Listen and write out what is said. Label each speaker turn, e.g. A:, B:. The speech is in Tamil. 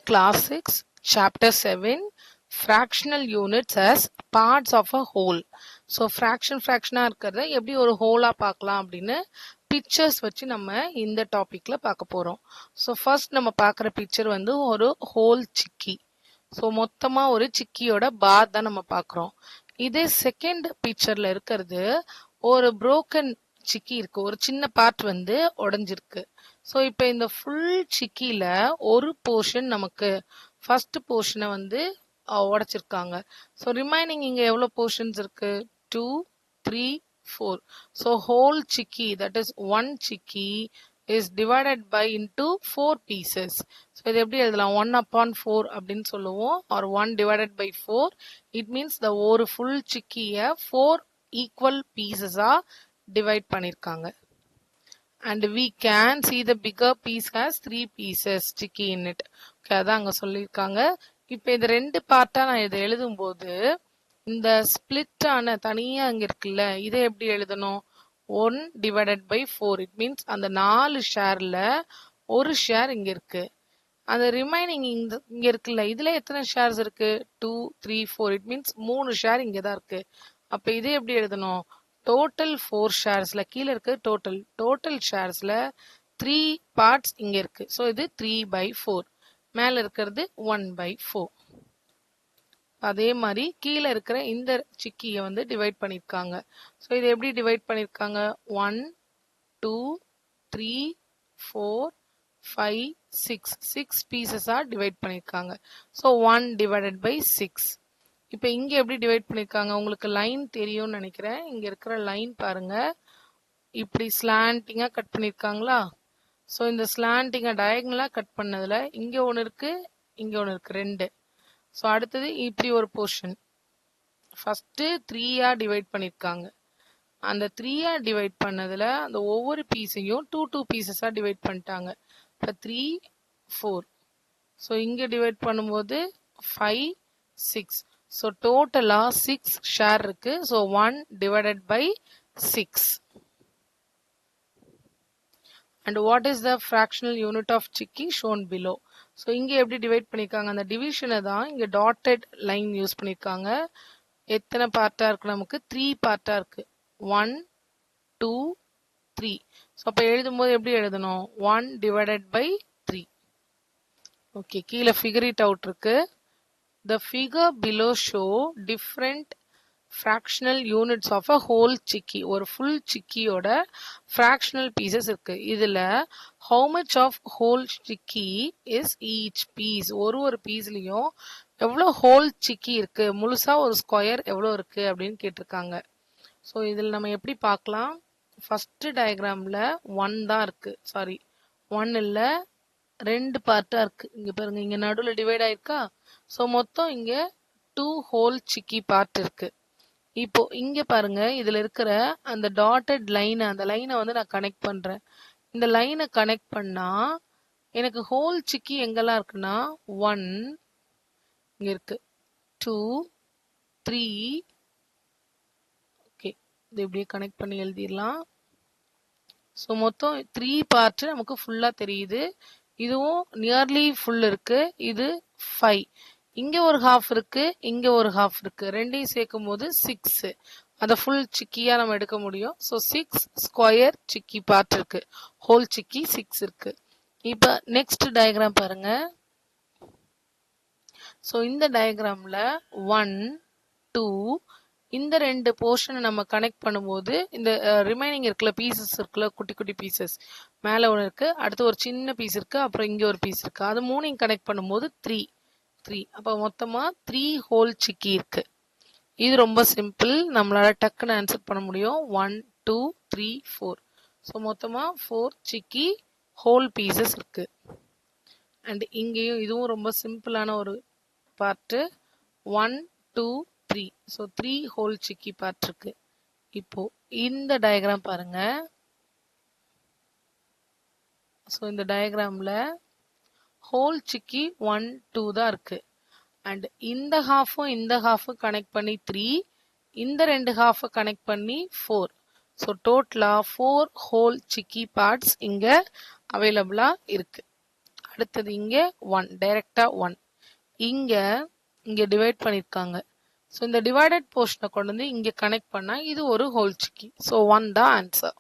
A: Class 6, Chapter 7, Fractional Units as Parts of a Whole. So, fractionஆ இருக்கிறத எப்படி ஒரு ஹோலா பார்க்கலாம் அப்படின்னு பிக்சர்ஸ் வச்சு நம்ம இந்த டாபிக்ல பார்க்க போறோம். ஸோ ஃபர்ஸ்ட் நம்ம பார்க்குற பிக்சர் வந்து ஒரு ஹோல் சிக்கி. ஸோ மொத்தமா ஒரு சிக்கியோட பார் தான் நம்ம பார்க்குறோம். இதே செகண்ட் பிக்சர்ல இருக்கிறது ஒரு புரோக்கன் சிக்கி இருக்கு, ஒரு சின்ன பார்ட் வந்து உடைஞ்சிருக்கு. ஸோ இப்போ இந்த ஃபுல் சிக்கியில ஒரு போர்ஷன் நமக்கு ஃபர்ஸ்ட் போர்ஷனை வந்து உடைச்சிருக்காங்க. ஸோ ரிமைனிங் இங்க எவ்வளவு போர்ஷன்ஸ் இருக்கு? 2, 3, 4. ஸோ ஹோல் சிக்கி, தட் இஸ் ஒன் சிக்கி is divided by into 4 pieces. So இது எப்படி எழுதலாம்? 1/4 அப்படின்னு சொல்லுவோம், or 1 divided by 4. It means the ஒரு full சிக்கிய 4 equal pieces ஆ divide பண்ணிருக்காங்க. And we can see the bigger piece has 3 pieces chicky in it. Okay, அதான் அங்க சொல்லியிருக்காங்க. இப்போ இது ரெண்டு பார்ட்டா நான் இதை எழுதும் போது இந்த ஸ்பிளிட் ஆன தனியா அங்க இருக்குல்ல, இதை எப்படி எழுதணும்? 1 divided by 4. It means அந்த 4 ஷேர்ல ஒரு ஷேர் இங்க இருக்கு. அந்த ரிமைனிங் இங்க இருக்குல்ல, இதுல எத்தனை ஷேர்ஸ் இருக்கு? 2, 3, 4. இட் மீன்ஸ் 3 ஷேர் இங்கதான் இருக்கு. அப்ப இதை எப்படி எழுதணும்? டோட்டல் 4 ஷேர்ஸ்ல கீழே இருக்கு டோட்டல் ஷேர்ஸ்ல 3 பார்ட்ஸ் இங்க இருக்கு. ஸோ இது 3/4. மேல இருக்கிறது 1/4. அதே மாதிரி கீழே இருக்கிற இந்த சிக்கியை வந்து டிவைட் பண்ணிருக்காங்க. ஸோ இதை எப்படி டிவைட் பண்ணிருக்காங்க? 1, 2, 3, 4, 5, 6. 6 பீசஸா டிவைட் பண்ணிருக்காங்க. So 1 divided by 6. இப்போ இங்க எப்படி டிவைட் பண்ணிருக்காங்க? உங்களுக்கு லைன் தெரியும்னு நினைக்கிறேன். இங்க இருக்கிற லைன் பாருங்க, இப்படி ஸ்லாண்டிங்கா கட் பண்ணிருக்காங்களா? ஸோ இந்த ஸ்லாண்டிங்கா டயகனலா கட் பண்ணதுல இங்க ஒன்னு இருக்கு, இங்க ஒன்னு இருக்கு, 2. ஸோ அடுத்தது இப்படி ஒரு போர்ஷன் ஃபர்ஸ்ட் 3ஆ டிவைட் பண்ணிருக்காங்க. அந்த 3ஆ டிவைட் பண்ணதுல அந்த ஒவ்வொரு பீஸையும் 2 பீசஸா டிவைட் பண்ணிட்டாங்க. இப்போ 3, 4. ஸோ இங்க டிவைட் பண்ணும்போது 5, 6. ஸோ டோட்டலா 6 ஷேர் இருக்கு. So 1 divided by 6. And what is the fractional unit of chicky shown below? So இங்க எப்படி டிவைட் பண்ணிருக்காங்க? அந்த டிவிஷனை தான் இங்க டாட்டட் லைன் யூஸ் பண்ணிருக்காங்க. எத்தனை பார்ட்டா இருக்கு? நமக்கு 3 பார்ட்டா இருக்கு. 1, 2, 3. ஸோ அப்ப எழுதும் போது எப்படி எழுதணும்? 1 divided by 3. ஓகே, கீழே ஃபிகர் இட் அவுட் இருக்கு. The figure below show different fractional units of a whole chicky. ஒரு full chickyயோட fractional pieces இருக்கு. இதுல how much of whole chicky is each piece? ஒரு பீஸ்லயும் எவ்வளவு whole chicky இருக்கு, முழுசா ஒரு ஸ்கொயர் எவ்வளவு இருக்கு அப்படின்னு கேட்டிருக்காங்க. ஸோ இதில் நம்ம எப்படி பார்க்கலாம்? ஃபர்ஸ்ட் டயக்ராம்ல 1 தான் இருக்கு, சாரி 1 இல்ல 2 பார்ட்டா இருக்கு. இங்க பாருங்க, இங்க நடுவில் டிவைட் ஆயிருக்கா? ஸோ மொத்தம் இங்க 2 ஹோல் சிக்கி பார்ட் இருக்கு. இப்போ இங்க பாருங்க, இதுல இருக்கிற அந்த டாட்டட் லைன், அந்த லைனை வந்து நான் கனெக்ட் பண்றேன். இந்த லைனை கனெக்ட் பண்ணா எனக்கு ஹோல் சிக்கி எங்கெல்லாம் இருக்குன்னா 1 இங்க இருக்கு, 2, 3. ஓகே, இது இப்படியே கனெக்ட் பண்ணி எழுதிடலாம். ஸோ மொத்தம் 3 பார்ட் நமக்கு ஃபுல்லா தெரியுது. இதுவும் நியர்லி ஃபுல் இருக்கு. இது 5. இங்க ஒரு ஹாஃப் இருக்கு, இங்க ஒரு ஹாஃப் இருக்கு. ரெண்டையும் சேர்க்கும் போது 6. அதை ஃபுல் சிக்கியா நம்ம எடுக்க முடியும். ஸோ 6 ஸ்கொயர் சிக்கி பார்ட் இருக்கு. ஹோல் சிக்கி 6 இருக்கு. இப்ப நெக்ஸ்ட் டயக்ராம் பாருங்க. ஸோ இந்த டயக்ராம்ல 1, 2, இந்த 2 போர்ஷனை நம்ம கனெக்ட் பண்ணும்போது இந்த ரிமைனிங் இருக்குல்ல, பீசஸ் இருக்குல்ல, குட்டி குட்டி பீசஸ், மேல ஒன்று இருக்கு, அடுத்து ஒரு சின்ன பீஸ் இருக்கு, அப்புறம் இங்க ஒரு பீஸ் இருக்கு. அது மூணையும் கனெக்ட் பண்ணும்போது 3. அப்ப மொத்தமா 3 ஹோல் சிக்கி இருக்கு. இது ரொம்ப சிம்பிள், நம்மளால டக்குன்னு ஆன்சர் பண்ண முடியும். 1, 2, 3, 4. ஸோ மொத்தமா 4 சிக்கி ஹோல் பீசஸ் இருக்கு. அண்ட் இங்கேயும் இதுவும் ரொம்ப சிம்பிளான ஒரு பார்ட். 1, 2, 3. ஸோ 3 ஹோல் சிக்கி பார்ட் இருக்கு. இப்போ இந்த டயக்ராம் பாருங்க. ஸோ இந்த டயக்ராம்ல ஹோல் சிக்கி 1, 2 தான் இருக்கு. அண்ட் இந்த ஹாஃபும் இந்த ஹாஃபும் கனெக்ட் பண்ணி 3, இந்த 2 ஹாஃபை கனெக்ட் பண்ணி 4. ஸோ டோட்டலா 4 ஹோல் சிக்கி பார்ட்ஸ் இங்க அவைலபிளா இருக்கு. அடுத்தது இங்க 1 டைரக்டா 1. இங்க இங்க டிவைட் பண்ணிருக்காங்க. ஸோ இந்த டிவைடட் போர்ஷனை கொண்டு வந்து இங்க கனெக்ட் பண்ணா இது ஒரு ஹோல் சிக்கி. ஸோ 1 தான் ஆன்சர்.